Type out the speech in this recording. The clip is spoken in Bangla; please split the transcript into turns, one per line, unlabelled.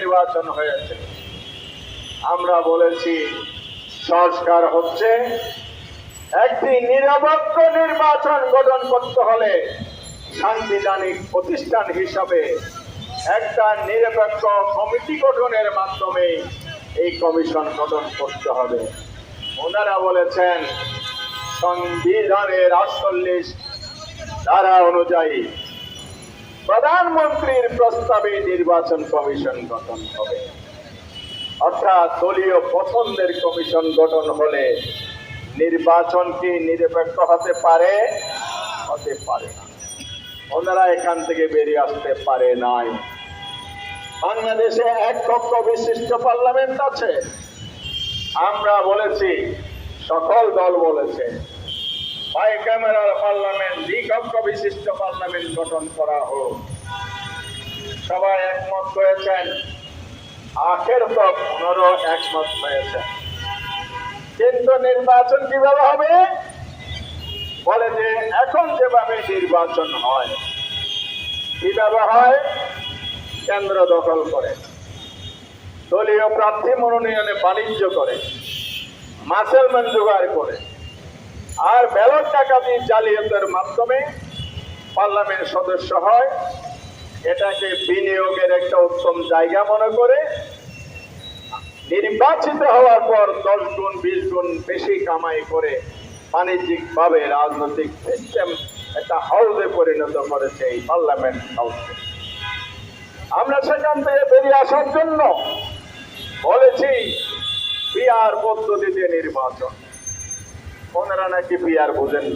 নির্বাচন হয়েছে। আমরা বলেছি সংস্কার হচ্ছে, একটি নিরপেক্ষ নির্বাচন গঠন করতে হলে সাংবিধানিক প্রতিষ্ঠান হিসাবে একটা নিরপেক্ষ কমিটি গঠনের মাধ্যমে এই কমিশন গঠন করতে হবে। ওনারা বলেছেন সংবিধানের 48 ধারা অনুযায়ী প্রধানমন্ত্রীর প্রস্তাবে নির্বাচন কমিশন গঠন হবে। অর্থাৎ দলীয় পছন্দের কমিশন গঠন হলে নির্বাচন কি নিরপেক্ষ হতে পারে? হতে পারে না। ওনারা এখান থেকে বেরিয়ে আসতে পারে নাই। বাংলাদেশে এক কক্ষ বিশিষ্ট পার্লামেন্ট আছে। আমরা বলেছি, সকল দল বলেছে বাইক্যামেরাল পার্লামেন্ট, দ্বিকক্ষ বিশিষ্ট পার্লামেন্ট গঠন করা হোক। সবাই একমত হয়েছেন, আখের তো ওনারও একমত হয়েছেন। কিন্তু নির্বাচন কিভাবে হবে? বলে যে এখন যেভাবে নির্বাচন হয়, কিভাবে হয়? কেন্দ্র দখল করে, দলীয় প্রার্থী মনোনয়নে বাণিজ্য করে, মাসেলম্যান জোগাড় করে, আর ব্যালট ডাকাতি জালিয়াতের মাধ্যমে পার্লামেন্ট সদস্য হয়। এটাকে বিনিয়োগের একটা উত্তম জায়গা মনে করে নির্বাচিত হওয়ার পর 10 গুণ 20 গুণ বেশি কামাই করে বাণিজ্যিকভাবে রাজনৈতিক সিস্টেম একটা হাউসে পরিণত করেছে এই পার্লামেন্ট হাউসকে। আমরা সেখান থেকে বেরিয়ে আসার জন্য বলেছি পিআর পদ্ধতিতে নির্বাচন। ওনারা নাকি পিআর বুঝেন না।